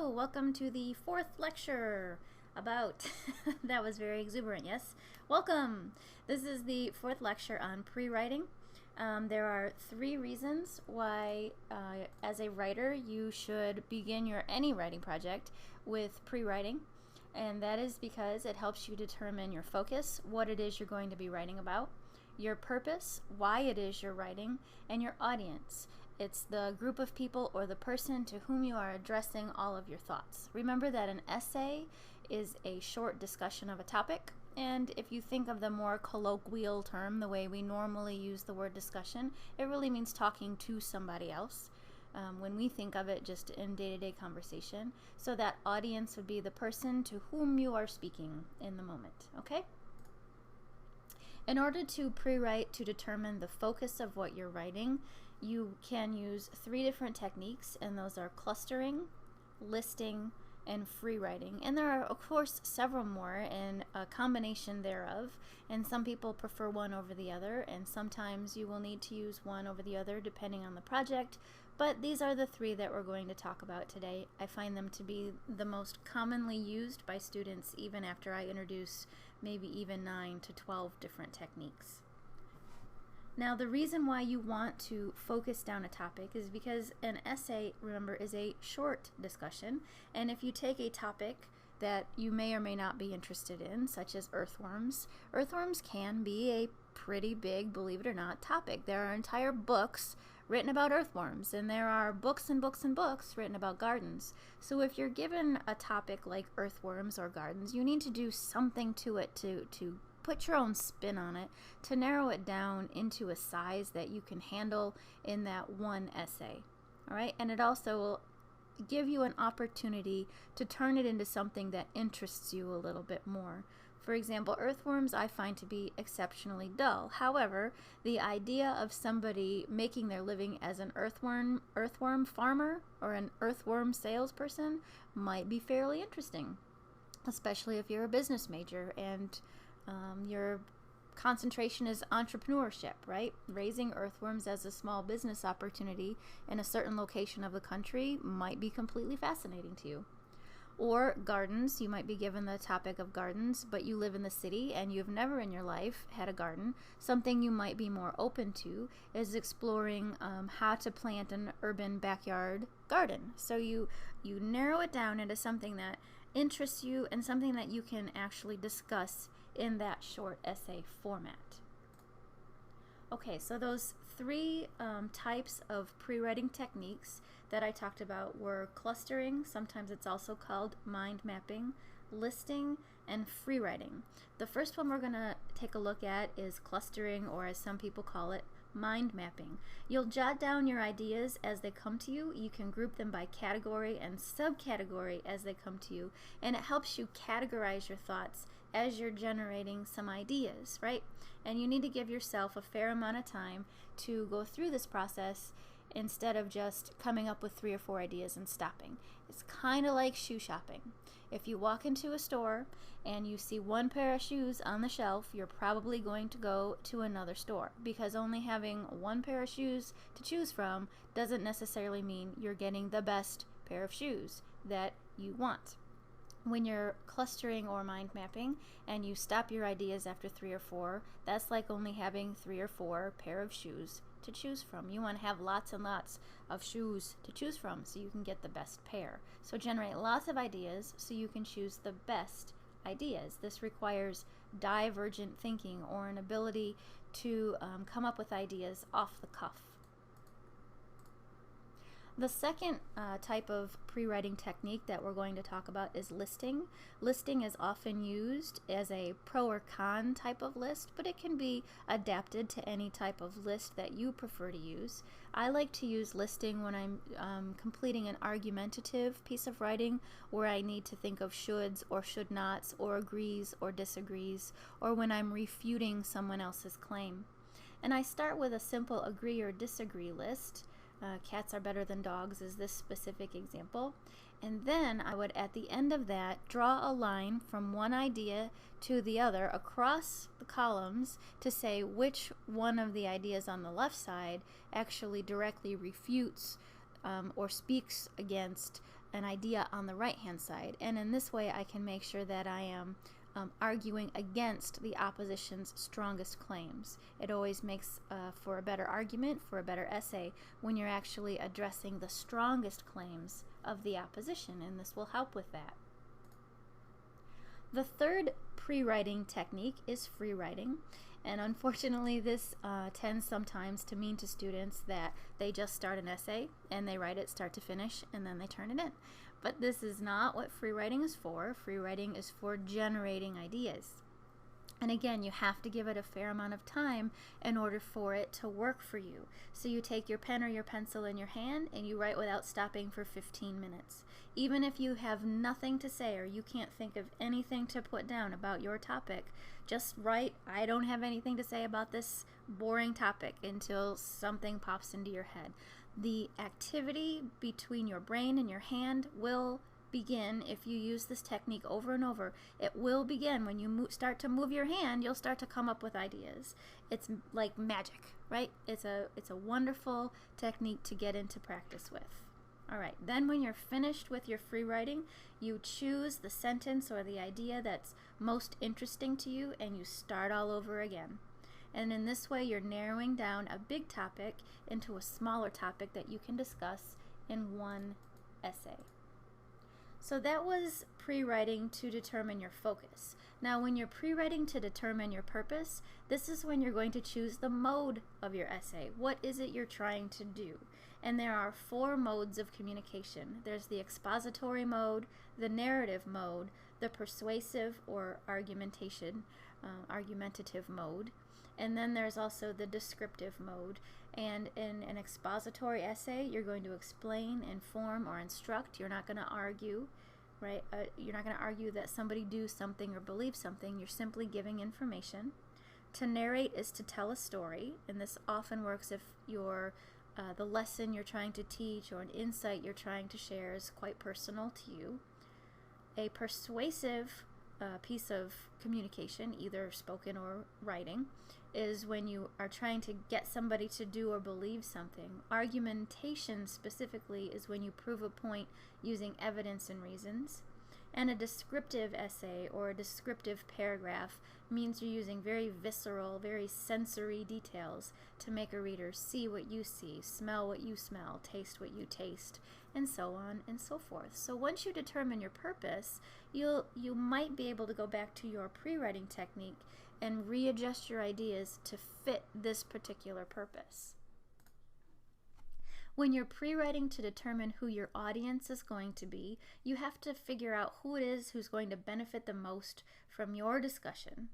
Hello, welcome to the fourth lecture about, that was very exuberant, yes? Welcome! This is the fourth lecture on pre-writing. There are 3 reasons why, as a writer, you should begin any writing project with pre-writing. And that is because it helps you determine your focus, what it is you're going to be writing about, your purpose, why it is you're writing, and your audience. It's the group of people or the person to whom you are addressing all of your thoughts. Remember that an essay is a short discussion of a topic, and if you think of the more colloquial term, the way we normally use the word discussion, it really means talking to somebody else. When we think of it just in day-to-day conversation, so that audience would be the person to whom you are speaking in the moment, okay? In order to pre-write to determine the focus of what you're writing, you can use 3 different techniques, and those are clustering, listing, and free writing. And there are, of course, several more and a combination thereof, and some people prefer one over the other, and sometimes you will need to use one over the other depending on the project, but these are the 3 that we're going to talk about today. I find them to be the most commonly used by students even after I introduce maybe even 9 to 12 different techniques. Now, the reason why you want to focus down a topic is because an essay, remember, is a short discussion, and if you take a topic that you may or may not be interested in, such as earthworms, earthworms can be a pretty big, believe it or not, topic. There are entire books written about earthworms, and there are books and books and books written about gardens. So if you're given a topic like earthworms or gardens, you need to do something to it to put your own spin on it, to narrow it down into a size that you can handle in that one essay. All right, and it also will give you an opportunity to turn it into something that interests you a little bit more. For example, earthworms I find to be exceptionally dull. However, the idea of somebody making their living as an earthworm farmer or an earthworm salesperson might be fairly interesting, especially if you're a business major and your concentration is entrepreneurship, right? Raising earthworms as a small business opportunity in a certain location of the country might be completely fascinating to you. Or gardens, you might be given the topic of gardens, but you live in the city and you've never in your life had a garden. Something you might be more open to is exploring how to plant an urban backyard garden. So you narrow it down into something that interests you and something that you can actually discuss in that short essay format. Okay, so those 3 types of pre-writing techniques that I talked about were clustering, sometimes it's also called mind mapping, listing, and free writing. The first one we're going to take a look at is clustering, or as some people call it, mind mapping. You'll jot down your ideas as they come to you. You can group them by category and subcategory as they come to you, and it helps you categorize your thoughts as you're generating some ideas, right? And you need to give yourself a fair amount of time to go through this process instead of just coming up with 3 or 4 ideas and stopping. It's kind of like shoe shopping. If you walk into a store and you see 1 pair of shoes on the shelf, you're probably going to go to another store, because only having 1 pair of shoes to choose from doesn't necessarily mean you're getting the best pair of shoes that you want. When you're clustering or mind mapping and you stop your ideas after 3 or 4, that's like only having 3 or 4 pair of shoes to choose from. You want to have lots and lots of shoes to choose from so you can get the best pair. So generate lots of ideas so you can choose the best ideas. This requires divergent thinking, or an ability to come up with ideas off the cuff. The second type of pre-writing technique that we're going to talk about is listing. Listing is often used as a pro or con type of list, but it can be adapted to any type of list that you prefer to use. I like to use listing when I'm completing an argumentative piece of writing where I need to think of shoulds or should nots or agrees or disagrees, or when I'm refuting someone else's claim. And I start with a simple agree or disagree list. Cats are better than dogs is this specific example. And then I would, at the end of that, draw a line from one idea to the other across the columns to say which one of the ideas on the left side actually directly refutes or speaks against an idea on the right hand side, and in this way I can make sure that I am arguing against the opposition's strongest claims. It always makes for a better argument, for a better essay, when you're actually addressing the strongest claims of the opposition, and this will help with that. The third pre-writing technique is free writing, and unfortunately this tends sometimes to mean to students that they just start an essay and they write it start to finish and then they turn it in. But this is not what free writing is for. Free writing is for generating ideas. And again, you have to give it a fair amount of time in order for it to work for you. So you take your pen or your pencil in your hand and you write without stopping for 15 minutes. Even if you have nothing to say or you can't think of anything to put down about your topic, just write, I don't have anything to say about this boring topic, until something pops into your head. The activity between your brain and your hand will begin if you use this technique over and over. It will begin when you start to move your hand. You'll start to come up with ideas. It's like magic, right? It's a wonderful technique to get into practice with. All right, then when you're finished with your free writing, you choose the sentence or the idea that's most interesting to you and you start all over again. And in this way, you're narrowing down a big topic into a smaller topic that you can discuss in one essay. So that was pre-writing to determine your focus. Now when you're pre-writing to determine your purpose, this is when you're going to choose the mode of your essay. What is it you're trying to do? And there are 4 modes of communication. There's the expository mode, the narrative mode, the persuasive or argumentative mode, and then there's also the descriptive mode. And in an expository essay, you're going to explain, inform, or instruct. You're not going to argue, right? You're not going to argue that somebody do something or believe something. You're simply giving information. To narrate is to tell a story, and this often works if the lesson you're trying to teach or an insight you're trying to share is quite personal to you. A persuasive piece of communication, either spoken or writing, is when you are trying to get somebody to do or believe something. Argumentation specifically is when you prove a point using evidence and reasons. And a descriptive essay or a descriptive paragraph means you're using very visceral, very sensory details to make a reader see what you see, smell what you smell, taste what you taste, and so on and so forth. So once you determine your purpose, you might be able to go back to your pre-writing technique and readjust your ideas to fit this particular purpose. When you're pre-writing to determine who your audience is going to be, you have to figure out who it is who's going to benefit the most from your discussion.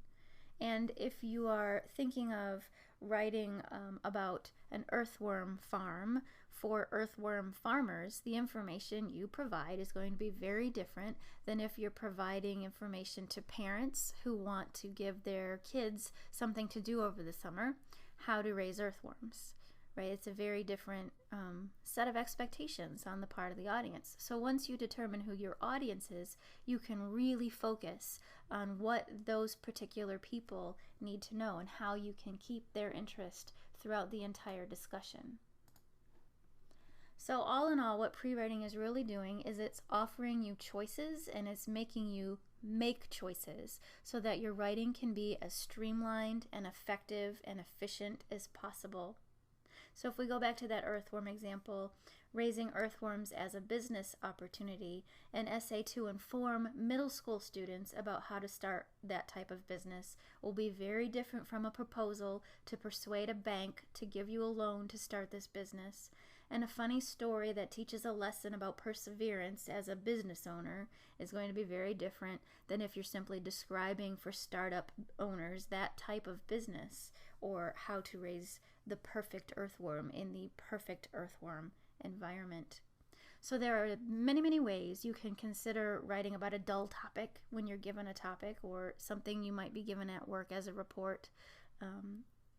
And if you are thinking of writing about an earthworm farm for earthworm farmers, the information you provide is going to be very different than if you're providing information to parents who want to give their kids something to do over the summer, how to raise earthworms. Right? It's a very different set of expectations on the part of the audience. So once you determine who your audience is, you can really focus on what those particular people need to know and how you can keep their interest throughout the entire discussion. So all in all, what pre-writing is really doing is it's offering you choices and it's making you make choices so that your writing can be as streamlined and effective and efficient as possible. So if we go back to that earthworm example, raising earthworms as a business opportunity, an essay to inform middle school students about how to start that type of business will be very different from a proposal to persuade a bank to give you a loan to start this business. And a funny story that teaches a lesson about perseverance as a business owner is going to be very different than if you're simply describing for startup owners that type of business or how to raise the perfect earthworm in the perfect earthworm environment. So there are many, many ways you can consider writing about a dull topic when you're given a topic or something you might be given at work as a report,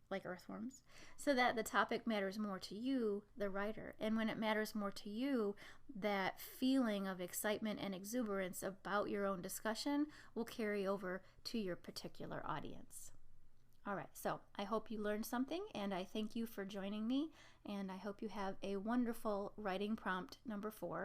like earthworms, so that the topic matters more to you, the writer. And when it matters more to you, that feeling of excitement and exuberance about your own discussion will carry over to your particular audience. All right, so I hope you learned something, and I thank you for joining me, and I hope you have a wonderful writing prompt number 4.